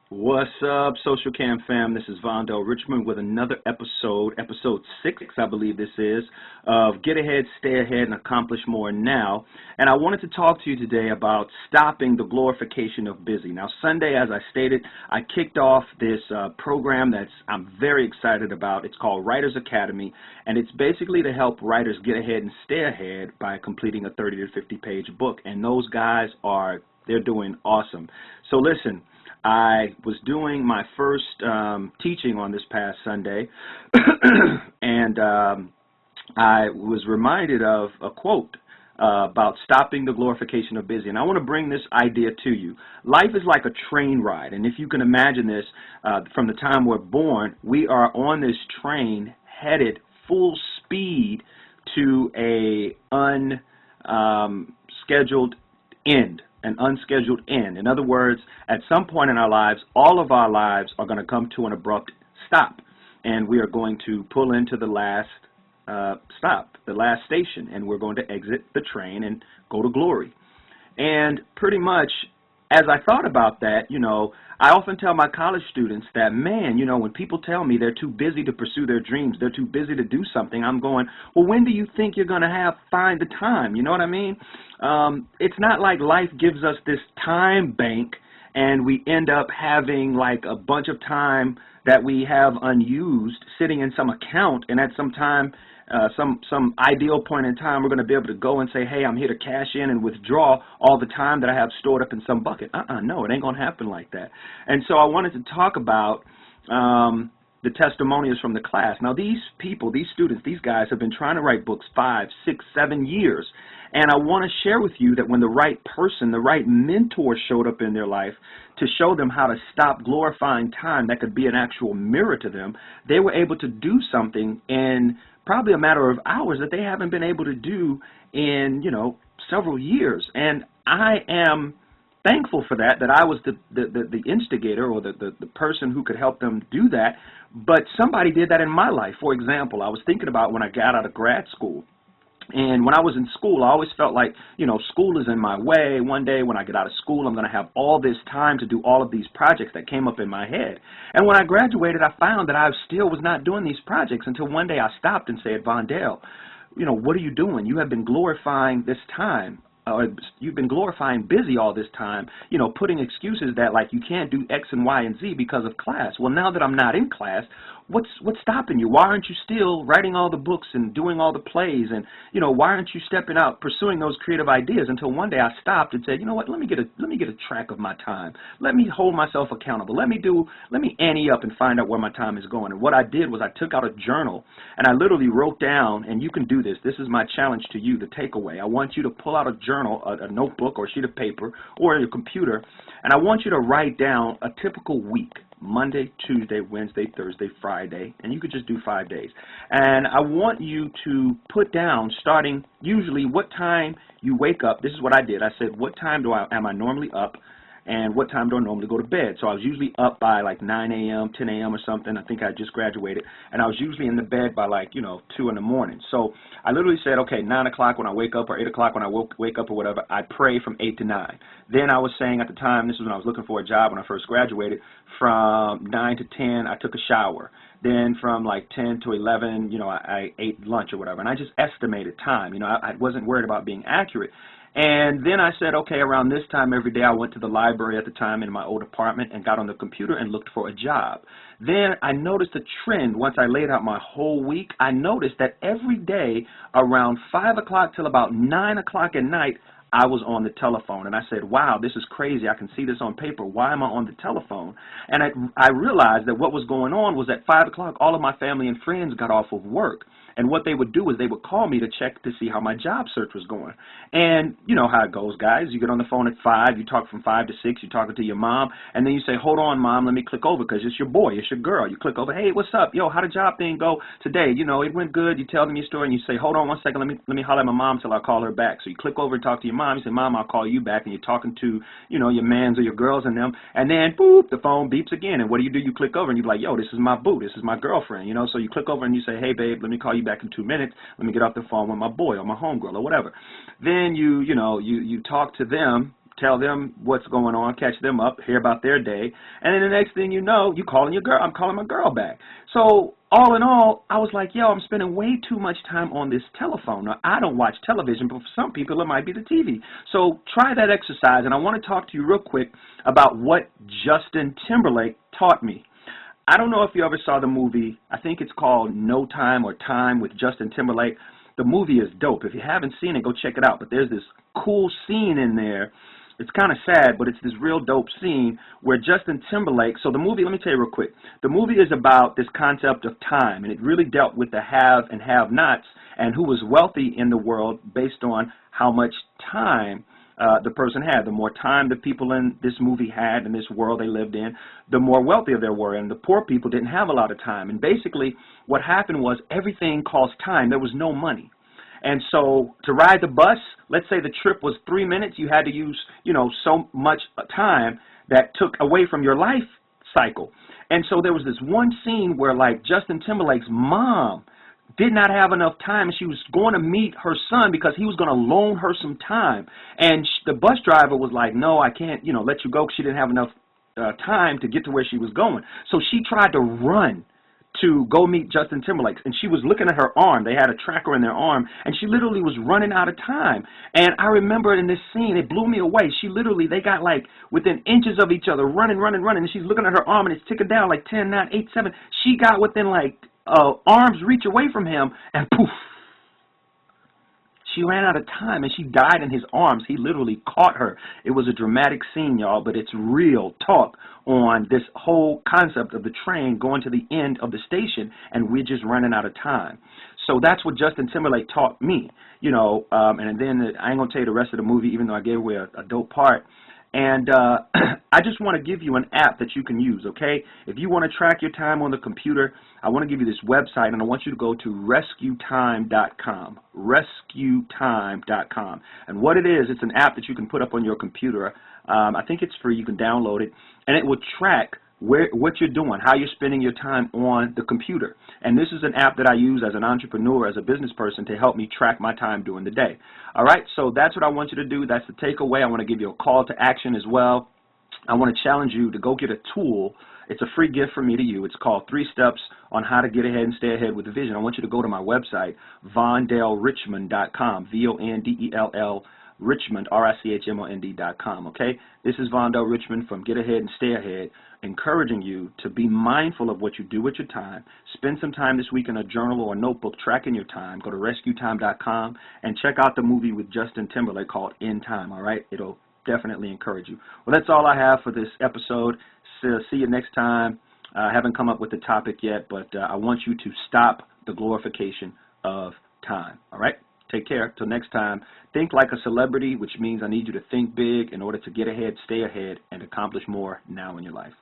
What's up, Social Cam fam? This is Vondell Richmond with another episode 6, I believe this is, of Get Ahead, Stay Ahead, and Accomplish More Now. And I wanted to talk to you today about stopping the glorification of busy. Now, Sunday, as I stated, I kicked off this program I'm very excited about. It's called Writers Academy, and it's basically to help writers get ahead and stay ahead by completing a 30 to 50 page book. And those guys they're doing awesome. So listen. I was doing my first teaching on this past Sunday, and I was reminded of a quote about stopping the glorification of busy. And I want to bring this idea to you. Life is like a train ride, and if you can imagine this, from the time we're born, we are on this train headed full speed to a unscheduled end. An unscheduled end. In other words, at some point in our lives, all of our lives are going to come to an abrupt stop, and we are going to pull into the last stop, the last station, and we're going to exit the train and go to glory. And pretty much, as I thought about that, I often tell my college students that, man, when people tell me they're too busy to pursue their dreams, they're too busy to do something, I'm going, well, when do you think you're going to find the time? You know what I mean? It's not like life gives us this time bank and we end up having like a bunch of time that we have unused sitting in some account, and at some time, some ideal point in time, we're going to be able to go and say, hey, I'm here to cash in and withdraw all the time that I have stored up in some bucket. No, it ain't going to happen like that. And so I wanted to talk about the testimonials from the class. Now, these people, these students, these guys have been trying to write books 5, 6, 7 years. And I want to share with you that when the right person, the right mentor showed up in their life to show them how to stop glorifying time that could be an actual mirror to them, they were able to do something in probably a matter of hours that they haven't been able to do in, several years. And I am thankful for that I was the instigator or the person who could help them do that. But somebody did that in my life. For example, I was thinking about when I got out of grad school. And when I was in school, I always felt like, school is in my way. One day when I get out of school, I'm going to have all this time to do all of these projects that came up in my head. And when I graduated, I found that I still was not doing these projects until one day I stopped and said, Vondell, what are you doing? You have been glorifying this time. You've been glorifying busy all this time, putting excuses that like you can't do X and Y and Z because of class. Well, now that I'm not in class, what's stopping you? Why aren't you still writing all the books and doing all the plays? And, why aren't you stepping out, pursuing those creative ideas? Until one day I stopped and said, you know what, let me get a track of my time. Let me hold myself accountable. Let me ante up and find out where my time is going. And what I did was I took out a journal and I literally wrote down, and you can do this. This is my challenge to you, the takeaway. I want you to pull out a journal, a notebook or a sheet of paper or your computer, and I want you to write down a typical week. Monday, Tuesday, Wednesday, Thursday, Friday, and you could just do 5 days. And I want you to put down, starting usually what time you wake up. This is what I did. I said, what time am I normally up, and what time do I normally go to bed? So I was usually up by like 9 a.m., 10 a.m. or something. I think I just graduated. And I was usually in the bed by like, 2 in the morning. So I literally said, okay, 9 o'clock when I wake up or 8 o'clock when I wake up or whatever, I pray from 8 to 9. Then I was saying at the time, this was when I was looking for a job when I first graduated, from 9 to 10, I took a shower. Then from like 10 to 11, I ate lunch or whatever. And I just estimated time. I wasn't worried about being accurate. And then I said, okay, around this time every day I went to the library at the time in my old apartment and got on the computer and looked for a job. Then I noticed a trend once I laid out my whole week. I noticed that every day around 5 o'clock till about 9 o'clock at night, I was on the telephone. And I said, wow, this is crazy. I can see this on paper. Why am I on the telephone? And I realized that what was going on was at 5 o'clock, all of my family and friends got off of work. And what they would do is they would call me to check to see how my job search was going. And you know how it goes, guys. You get on the phone at 5, you talk from 5 to 6, you're talking to your mom, and then you say, hold on, Mom, let me click over because it's your boy, it's your girl. You click over, hey, what's up? Yo, how the job thing go today? It went good. You tell them your story, and you say, hold on one second, let me holler at my mom till I call her back. So you click over and talk to your mom. You say, Mom, I'll call you back, and you're talking to, your mans or your girls and them, and then, boop, the phone beeps again. And what do? You click over, and you're like, yo, this is my boo, this is my girlfriend, So you click over, and you say, hey, babe, let me call you back in 2 minutes. Let me get off the phone with my boy or my homegirl or whatever. Then you talk to them tell them what's going on, catch them up, hear about their day, and then the next thing you know, you calling your girl. I'm calling my girl back. So all in all, I was like, yo, I'm spending way too much time on this telephone. Now, I don't watch television, but for some people, it might be the TV. So try that exercise, and I want to talk to you real quick about what Justin Timberlake taught me. I don't know if you ever saw the movie. I think it's called No Time or Time with Justin Timberlake. The movie is dope. If you haven't seen it, go check it out. But there's this cool scene in there. It's kind of sad, but it's this real dope scene where Justin Timberlake, so the movie, let me tell you real quick. The movie is about this concept of time, and it really dealt with the have and have-nots and who was wealthy in the world based on how much time the person had. The more time the people in this movie had in this world they lived in, the more wealthier they were. And the poor people didn't have a lot of time. And basically what happened was everything cost time. There was no money. And so to ride the bus, let's say the trip was 3 minutes, you had to use, so much time that took away from your life cycle. And so there was this one scene where, like, Justin Timberlake's mom did not have enough time, and she was going to meet her son because he was going to loan her some time. And the bus driver was like, no, I can't, let you go, because she didn't have enough time to get to where she was going. So she tried to run to go meet Justin Timberlake, and she was looking at her arm. They had a tracker in their arm, and she literally was running out of time. And I remember in this scene, it blew me away. They got like within inches of each other, running, and she's looking at her arm, and it's ticking down like 10, 9, 8, 7. She got within like arm's reach away from him, and poof, she ran out of time, and she died in his arms. He literally caught her. It was a dramatic scene, y'all, but it's real talk on this whole concept of the train going to the end of the station, and we're just running out of time. So that's what Justin Timberlake taught me, and then I ain't going to tell you the rest of the movie, even though I gave away a dope part. And I just want to give you an app that you can use, okay? If you want to track your time on the computer, I want to give you this website, and I want you to go to rescuetime.com, rescuetime.com. And what it is, it's an app that you can put up on your computer. I think it's free. You can download it, and it will track what you're doing, how you're spending your time on the computer. And this is an app that I use as an entrepreneur, as a business person, to help me track my time during the day. All right, so that's what I want you to do. That's the takeaway. I want to give you a call to action as well. I want to challenge you to go get a tool. It's a free gift from me to you. It's called 3 Steps on How to Get Ahead and Stay Ahead with the Vision. I want you to go to my website, VondellRichmond.com, VONDELL Richmond, RICHMOND.com, okay? This is Vondell Richmond from Get Ahead and Stay Ahead, encouraging you to be mindful of what you do with your time. Spend some time this week in a journal or a notebook tracking your time. Go to rescuetime.com and check out the movie with Justin Timberlake called In Time, all right? It'll definitely encourage you. Well, that's all I have for this episode. So, see you next time. I haven't come up with the topic yet, but I want you to stop the glorification of time, all right? Take care. Till next time, think like a celebrity, which means I need you to think big in order to get ahead, stay ahead, and accomplish more now in your life.